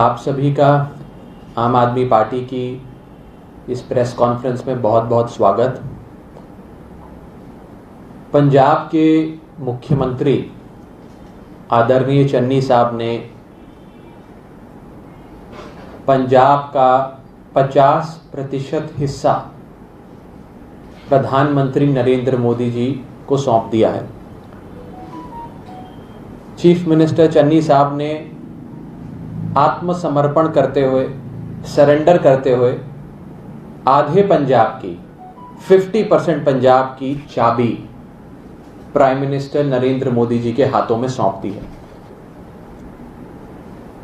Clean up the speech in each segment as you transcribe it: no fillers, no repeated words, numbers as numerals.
आप सभी का आम आदमी पार्टी की इस प्रेस कॉन्फ्रेंस में बहुत बहुत स्वागत। पंजाब के मुख्यमंत्री आदरणीय चन्नी साहब ने पंजाब का 50% हिस्सा प्रधानमंत्री नरेंद्र मोदी जी को सौंप दिया है। चीफ मिनिस्टर चन्नी साहब ने आत्मसमर्पण करते हुए, सरेंडर करते हुए आधे पंजाब की 50% पंजाब की चाबी प्राइम मिनिस्टर नरेंद्र मोदी जी के हाथों में सौंप दी है।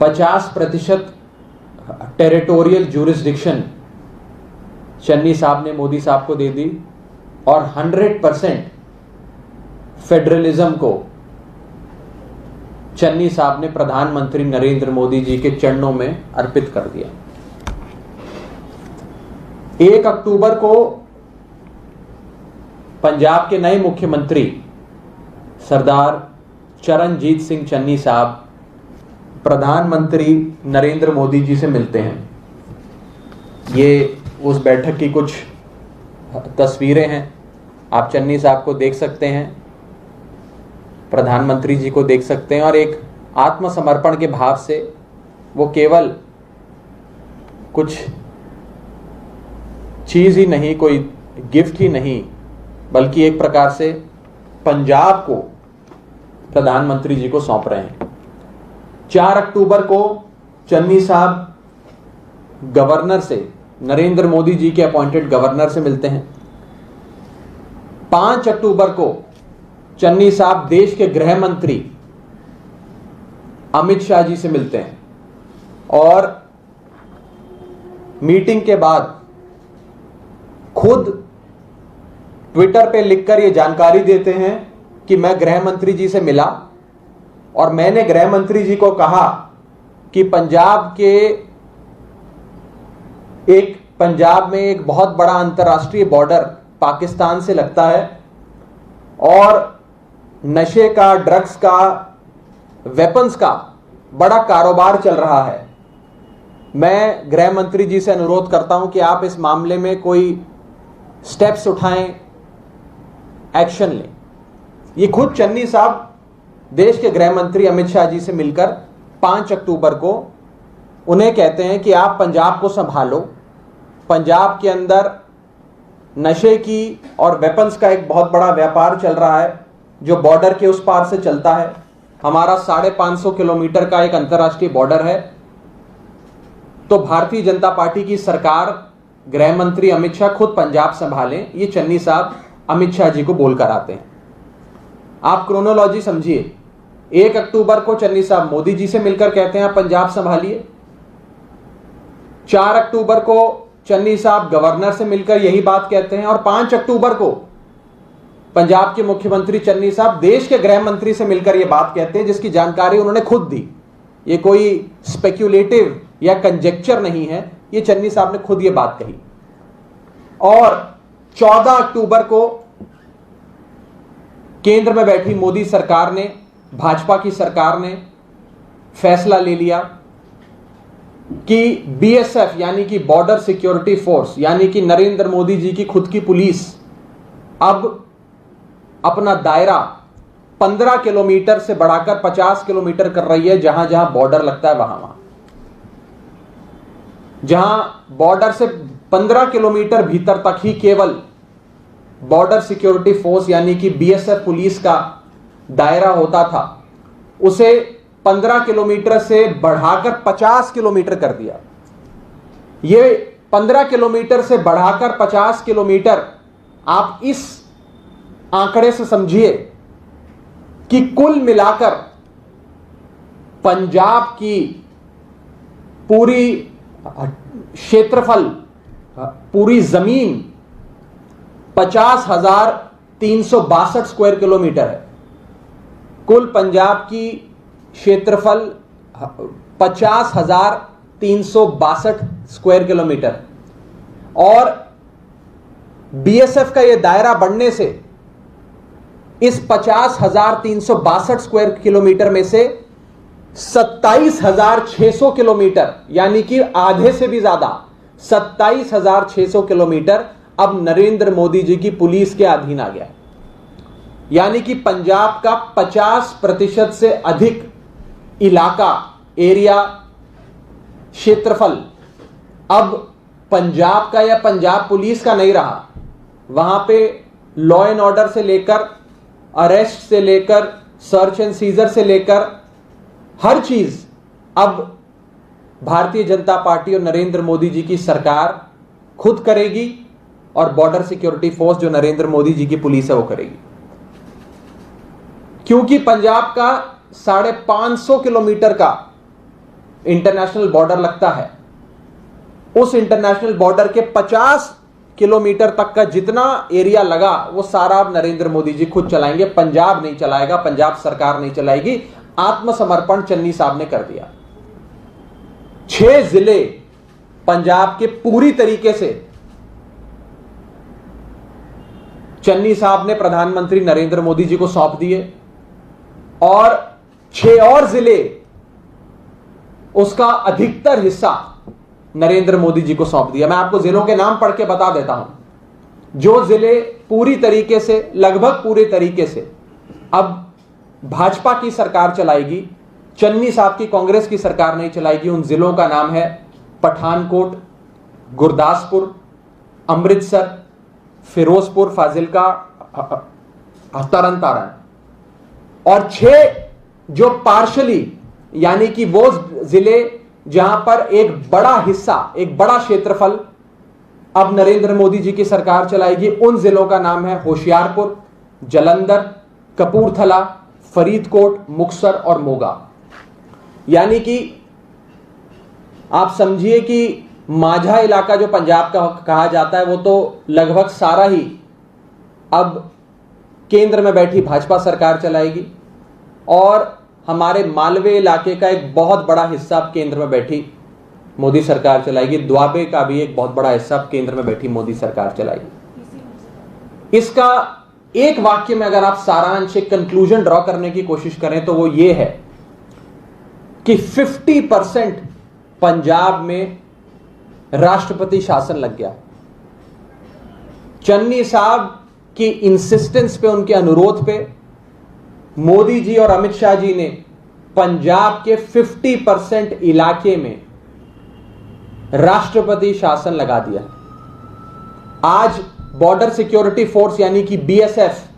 50% टेरिटोरियल ज्यूरिसडिक्शन चन्नी साहब ने मोदी साहब को दे दी और 100% फेडरलिज्म को चन्नी साहब ने प्रधानमंत्री नरेंद्र मोदी जी के चरणों में अर्पित कर दिया। 1 अक्टूबर को पंजाब के नए मुख्यमंत्री सरदार चरणजीत सिंह चन्नी साहब प्रधानमंत्री नरेंद्र मोदी जी से मिलते हैं। ये उस बैठक की कुछ तस्वीरें हैं। आप चन्नी साहब को देख सकते हैं, प्रधानमंत्री जी को देख सकते हैं और एक आत्मसमर्पण के भाव से वो केवल कुछ चीज ही नहीं, कोई गिफ्ट ही नहीं, बल्कि एक प्रकार से पंजाब को प्रधानमंत्री जी को सौंप रहे हैं। 4 अक्टूबर को चन्नी साहब गवर्नर से, नरेंद्र मोदी जी के अपॉइंटेड गवर्नर से मिलते हैं। 5 अक्टूबर को चन्नी साहब देश के गृह मंत्री अमित शाह जी से मिलते हैं और मीटिंग के बाद खुद ट्विटर पे लिखकर यह जानकारी देते हैं कि मैं गृह मंत्री जी से मिला और मैंने गृह मंत्री जी को कहा कि पंजाब में एक बहुत बड़ा अंतर्राष्ट्रीय बॉर्डर पाकिस्तान से लगता है और नशे का, ड्रग्स का, वेपन्स का बड़ा कारोबार चल रहा है। मैं गृह मंत्री जी से अनुरोध करता हूं कि आप इस मामले में कोई स्टेप्स उठाएं, एक्शन लें। ये खुद चन्नी साहब देश के गृह मंत्री अमित शाह जी से मिलकर 5 अक्टूबर को उन्हें कहते हैं कि आप पंजाब को संभालो। पंजाब के अंदर नशे की और वेपन्स का एक बहुत बड़ा व्यापार चल रहा है जो बॉर्डर के उस पार से चलता है। हमारा 550 किलोमीटर का एक अंतर्राष्ट्रीय बॉर्डर है। तो भारतीय जनता पार्टी की सरकार, गृह मंत्री अमित शाह खुद पंजाब संभालें, ये चन्नी साहब अमित शाह जी को बोलकर आते हैं। आप क्रोनोलॉजी समझिए। 1 अक्टूबर को चन्नी साहब मोदी जी से मिलकर कहते हैं आप पंजाब संभालिए। 4 अक्टूबर को चन्नी साहब गवर्नर से मिलकर यही बात कहते हैं और 5 अक्टूबर को पंजाब के मुख्यमंत्री चन्नी साहब देश के गृह मंत्री से मिलकर यह बात कहते हैं, जिसकी जानकारी उन्होंने खुद दी। ये कोई स्पेक्युलेटिव या कंजेक्चर नहीं है, ये चन्नी साहब ने खुद ये बात कही। और 14 अक्टूबर को केंद्र में बैठी मोदी सरकार ने, भाजपा की सरकार ने फैसला ले लिया कि बीएसएफ यानी कि बॉर्डर सिक्योरिटी फोर्स, यानी कि नरेंद्र मोदी जी की खुद की पुलिस अब अपना दायरा 15 किलोमीटर से बढ़ाकर 50 किलोमीटर कर रही है। जहां जहां बॉर्डर लगता है वहां जहां बॉर्डर से 15 किलोमीटर भीतर तक ही केवल बॉर्डर सिक्योरिटी फोर्स यानी कि बीएसएफ पुलिस का दायरा होता था, उसे 15 किलोमीटर से बढ़ाकर 50 किलोमीटर कर दिया। ये 15 किलोमीटर से बढ़ाकर 50 किलोमीटर, आप इस आंकड़े से समझिए कि कुल मिलाकर पंजाब की पूरी क्षेत्रफल, पूरी जमीन 50,362 स्क्वायर किलोमीटर है। कुल पंजाब की क्षेत्रफल 50,362 स्क्वायर किलोमीटर और बीएसएफ का यह दायरा बढ़ने से इस 50,362 स्क्वायर किलोमीटर में से 27,600 किलोमीटर, यानी कि आधे से भी ज्यादा 27,600 किलोमीटर अब नरेंद्र मोदी जी की पुलिस के अधीन आ गया है। यानी कि पंजाब का 50% से अधिक इलाका, एरिया, क्षेत्रफल अब पंजाब का या पंजाब पुलिस का नहीं रहा। वहां पे लॉ एंड ऑर्डर से लेकर, अरेस्ट से लेकर, सर्च एंड सीजर से लेकर हर चीज अब भारतीय जनता पार्टी और नरेंद्र मोदी जी की सरकार खुद करेगी और बॉर्डर सिक्योरिटी फोर्स जो नरेंद्र मोदी जी की पुलिस है वो करेगी। क्योंकि पंजाब का 550 किलोमीटर का इंटरनेशनल बॉर्डर लगता है, उस इंटरनेशनल बॉर्डर के 50 किलोमीटर तक का जितना एरिया लगा वो सारा अब नरेंद्र मोदी जी खुद चलाएंगे। पंजाब नहीं चलाएगा, पंजाब सरकार नहीं चलाएगी। आत्मसमर्पण चन्नी साहब ने कर दिया। 6 जिले पंजाब के पूरी तरीके से चन्नी साहब ने प्रधानमंत्री नरेंद्र मोदी जी को सौंप दिए और 6 और जिले, उसका अधिकतर हिस्सा नरेंद्र मोदी जी को सौंप दिया। मैं आपको जिलों के नाम पढ़ के बता देता हूं। जो जिले पूरी तरीके से, लगभग पूरे तरीके से अब भाजपा की सरकार चलाएगी, चन्नी साहब की कांग्रेस की सरकार नहीं चलाएगी, उन जिलों का नाम है पठानकोट, गुरदासपुर, अमृतसर, फिरोजपुर, फाजिलका, तरन तारण। और 6 जो पार्शली, यानी कि वो जिले जहां पर एक बड़ा हिस्सा, एक बड़ा क्षेत्रफल अब नरेंद्र मोदी जी की सरकार चलाएगी, उन जिलों का नाम है होशियारपुर, जालंधर, कपूरथला, फरीदकोट, मुक्तसर और मोगा। यानी कि आप समझिए कि माझा इलाका जो पंजाब का कहा जाता है वो तो लगभग सारा ही अब केंद्र में बैठी भाजपा सरकार चलाएगी और हमारे मालवे इलाके का एक बहुत बड़ा हिस्सा अब केंद्र में बैठी मोदी सरकार चलाएगी। द्वाबे का भी एक बहुत बड़ा हिस्सा अब केंद्र में बैठी मोदी सरकार चलाएगी। इसका एक वाक्य में अगर आप सारांश, एक कंक्लूजन ड्रॉ करने की कोशिश करें तो वो ये है कि 50% पंजाब में राष्ट्रपति शासन लग गया। चन्नी साहब की इंसिस्टेंस पे, उनके अनुरोध पे मोदी जी और अमित शाह जी ने पंजाब के 50% इलाके में राष्ट्रपति शासन लगा दिया। आज बॉर्डर सिक्योरिटी फोर्स यानी कि बीएसएफ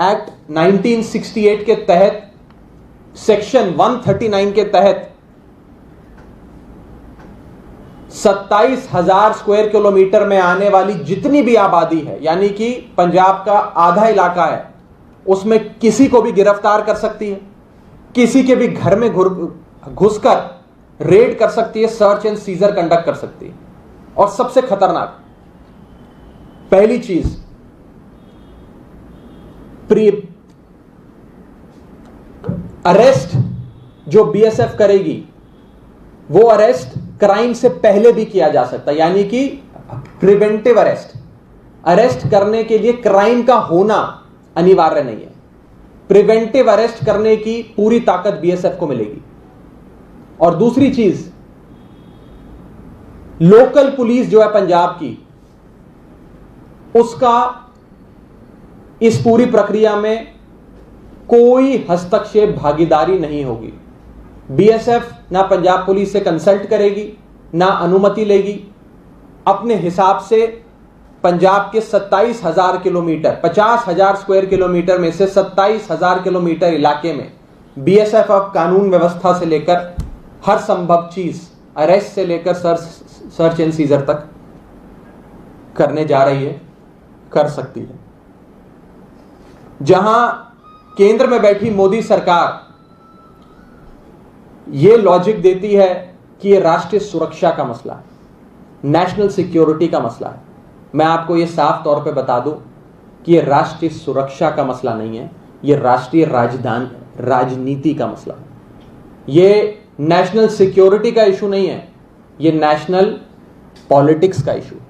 एक्ट 1968 के तहत, सेक्शन 139 के तहत 27,000 स्क्वायर किलोमीटर में आने वाली जितनी भी आबादी है, यानी कि पंजाब का आधा इलाका है, उसमें किसी को भी गिरफ्तार कर सकती है, किसी के भी घर में घुसकर रेड कर सकती है, सर्च एंड सीजर कंडक्ट कर सकती है। और सबसे खतरनाक पहली चीज, अरेस्ट जो बीएसएफ करेगी वो अरेस्ट क्राइम से पहले भी किया जा सकता है, यानी कि प्रिवेंटिव अरेस्ट। अरेस्ट करने के लिए क्राइम का होना अनिवार्य नहीं है, प्रिवेंटिव अरेस्ट करने की पूरी ताकत बीएसएफ को मिलेगी। और दूसरी चीज, लोकल पुलिस जो है पंजाब की, उसका इस पूरी प्रक्रिया में कोई हस्तक्षेप, भागीदारी नहीं होगी। बीएसएफ ना पंजाब पुलिस से कंसल्ट करेगी, ना अनुमति लेगी। अपने हिसाब से पंजाब के 27,000 किलोमीटर, 50,000 स्क्वायर किलोमीटर में से 27,000 किलोमीटर इलाके में बीएसएफ अब कानून व्यवस्था से लेकर हर संभव चीज, अरेस्ट से लेकर सर्च एंड सीजर तक करने जा रही है, कर सकती है। जहां केंद्र में बैठी मोदी सरकार यह लॉजिक देती है कि यह राष्ट्रीय सुरक्षा का मसला है, नेशनल सिक्योरिटी का मसला है। मैं आपको यह साफ तौर पे बता दूं कि यह राष्ट्रीय सुरक्षा का मसला नहीं है, यह राष्ट्रीय राजनीति का मसला है। यह नेशनल सिक्योरिटी का इशू नहीं है, यह नेशनल पॉलिटिक्स का इशू है।